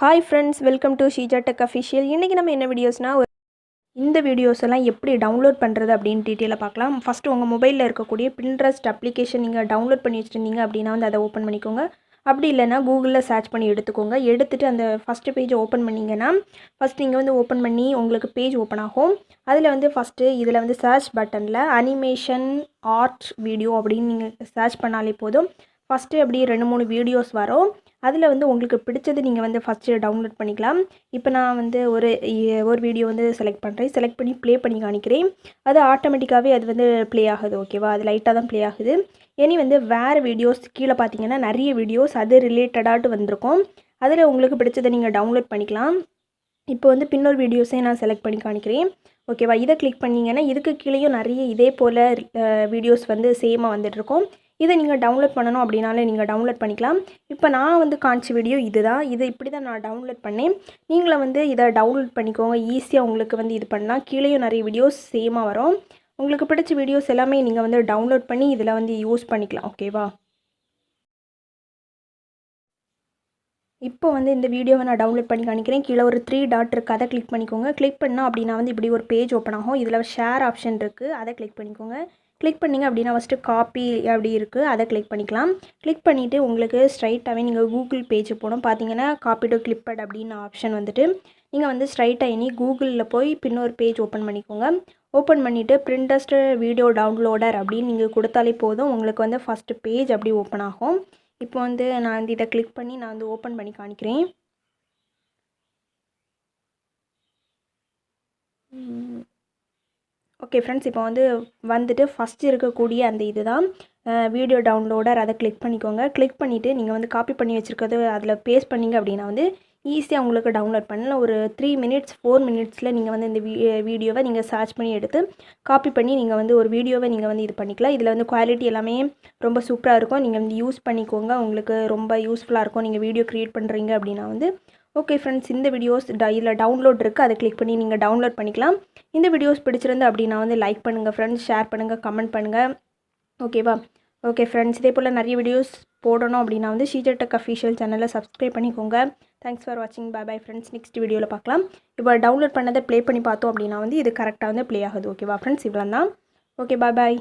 Hi friends, welcome to Sheeja Tech Official. இன்னைக்கு நம்ம என்ன வீடியோஸ்னா இந்த வீடியோஸ் எல்லாம் எப்படி டவுன்லோட் பண்றது அப்படினு டீடைலா பார்க்கலாம். ஃபர்ஸ்ட் உங்க மொபைல்ல இருக்கக்கூடிய Pinterest அப்ளிகேஷன் நீங்க டவுன்லோட் பண்ணி வச்சிருந்தீங்க அப்படினா வந்து அதை ஓபன் பண்ணிக்கோங்க. அப்படி இல்லனா கூகுள்ல சர்ச் பண்ணி எடுத்துக்கோங்க. எடுத்துட்டு அந்த ஃபர்ஸ்ட் பேஜ் ஓபன் பண்ணீங்கனா ஃபர்ஸ்ட் நீங்க வந்து ஓபன் பண்ணி உங்களுக்கு பேஜ் ஓபன் ஆகும். அதுல வந்து ஃபர்ஸ்ட் இதுல வந்து சர்ச் பட்டன்ல அனிமேஷன் ஆர்ட் வீடியோ அப்படினு நீங்க சர்ச் பண்ணாலே போதும். ஃபர்ஸ்ட் அப்படியே 2-3 வீடியோஸ் வரும். அதில் வந்து உங்களுக்கு பிடிச்சது நீங்கள் வந்து ஃபஸ்ட்டு டவுன்லோட் பண்ணிக்கலாம். இப்போ நான் வந்து ஒரு வீடியோ வந்து செலக்ட் பண்ணுறேன். செலக்ட் பண்ணி ப்ளே பண்ணி காணிக்கிறேன். அது ஆட்டோமேட்டிக்காகவே அது வந்து ப்ளே ஆகுது. ஓகேவா, அது லைட்டாக தான் ப்ளே ஆகுது. இனி வந்து வேறு வீடியோஸ் கீழே பார்த்தீங்கன்னா நிறைய வீடியோஸ் அது ரிலேட்டடாட்டு வந்திருக்கும். அதில் உங்களுக்கு பிடிச்சதை நீங்கள் டவுன்லோட் பண்ணிக்கலாம். இப்போ வந்து பின்னொரு வீடியோஸே நான் செலக்ட் பண்ணி காணிக்கிறேன். ஓகேவா, இதை கிளிக் பண்ணிங்கன்னா இதுக்கு கீழேயும் நிறைய இதே போல் வீடியோஸ் வந்து சேமாக வந்துட்டுருக்கும். இதை நீங்கள் டவுன்லோட் பண்ணணும் அப்படின்னாலே நீங்கள் டவுன்லோட் பண்ணிக்கலாம். இப்போ நான் வந்து காமிச்ச வீடியோ இதுதான். இது இப்படி தான் நான் டவுன்லோட் பண்ணேன். நீங்களும் வந்து இதை டவுன்லோட் பண்ணிக்கோங்க. ஈஸியாக உங்களுக்கு வந்து இது பண்ணலாம். கீழேயும் நிறைய வீடியோஸ் சேமாக வரும். உங்களுக்கு பிடிச்ச வீடியோஸ் எல்லாமே நீங்கள் வந்து டவுன்லோட் பண்ணி இதில் வந்து யூஸ் பண்ணிக்கலாம். ஓகேவா, இப்போ வந்து இந்த வீடியோவை நான் டவுன்லோட் பண்ணி காணிக்கிறேன். கீழே ஒரு 3 டாட் இருக்குது, அதை கிளிக் பண்ணிக்கோங்க. கிளிக் பண்ணால் அப்படின்னா வந்து இப்படி ஒரு பேஜ் ஓப்பன் ஆகும். இதில் ஷேர் ஆப்ஷன் இருக்குது, அதை கிளிக் பண்ணிக்கோங்க. கிளிக் பண்ணிங்க அப்படின்னா ஃபஸ்ட்டு காப்பி அப்படி இருக்குது, அதை கிளிக் பண்ணிக்கலாம். கிளிக் பண்ணிவிட்டு உங்களுக்கு ஸ்ட்ரைட்டாகவே நீங்கள் கூகுள் பேஜ் போகணும். பார்த்தீங்கன்னா காப்பி டு கிளிப்பட் அப்படின்னு ஆப்ஷன் வந்துட்டு நீங்கள் வந்து ஸ்ட்ரைட்டாக இனி கூகுளில் போய் பின்னொரு பேஜ் ஓப்பன் பண்ணிக்கோங்க. ஓப்பன் பண்ணிவிட்டு Pinterest வீடியோ டவுன்லோடர் அப்படின்னு நீங்கள் கொடுத்தாலே போதும். உங்களுக்கு வந்து ஃபஸ்ட்டு பேஜ் அப்படி ஓப்பன் ஆகும். இப்போ வந்து நான் வந்து இதை கிளிக் பண்ணி நான் வந்து ஓப்பன் பண்ணி காணிக்கிறேன். ஓகே ஃப்ரெண்ட்ஸ், இப்போ வந்து வந்துட்டு ஃபஸ்ட்டு இருக்கக்கூடிய அந்த இது தான் வீடியோ டவுன்லோடர், அதை கிளிக் பண்ணிக்கோங்க. கிளிக் பண்ணிவிட்டு நீங்கள் வந்து காப்பி பண்ணி வச்சுருக்கிறது அதில் பேஸ்ட் பண்ணிங்க அப்படின்னா வந்து ஈஸியாக உங்களுக்கு டவுன்லோட் பண்ணலாம். ஒரு 3 மினிட்ஸ் 4 மினிட்ஸில் நீங்கள் வந்து இந்த வீடியோவை நீங்கள் சர்ச் பண்ணி எடுத்து காப்பி பண்ணி நீங்கள் வந்து ஒரு வீடியோவை நீங்கள் வந்து இது பண்ணிக்கலாம். இதில் வந்து குவாலிட்டி எல்லாமே ரொம்ப சூப்பராக இருக்கும். நீங்கள் வந்து யூஸ் பண்ணிக்கோங்க. உங்களுக்கு ரொம்ப யூஸ்ஃபுல்லாக இருக்கும். நீங்கள் வீடியோ க்ரியேட் பண்ணுறீங்க அப்படின்னா வந்து. ஓகே ஃப்ரெண்ட்ஸ், இந்த வீடியோஸ் இதில் டவுன்லோட் இருக்குது, அதை கிளிக் பண்ணி நீங்கள் டவுன்லோட் பண்ணிக்கலாம். இந்த வீடியோஸ் பிடிச்சிருந்து அப்படின்னா வந்து லைக் பண்ணுங்கள் ஃப்ரெண்ட்ஸ், ஷேர் பண்ணுங்கள், கமெண்ட் பண்ணுங்கள். ஓகேவா, ஓகே ஃப்ரெண்ட்ஸ், இதே போல் நிறைய வீடியோஸ் போடணும் அப்படின்னா வந்து ஷீஜா டெக் அஃபிஷியல் சேனலை சப்ஸ்கிரைப் பண்ணிக்கோங்க. தேங்க்ஸ் ஃபார் வாட்சிங். பை ஃப்ரெண்ட்ஸ், நெக்ஸ்ட் வீடியோவில் பார்க்கலாம். இப்போ டவுன்லோட் பண்ணதை ப்ளே பண்ணி பார்த்தோம் அப்படின்னா வந்து இது கரெக்டாக வந்து ப்ளே ஆகுது. ஓகேவா ஃப்ரெண்ட்ஸ், இவ்வளோ தான். ஓகே, பாய்.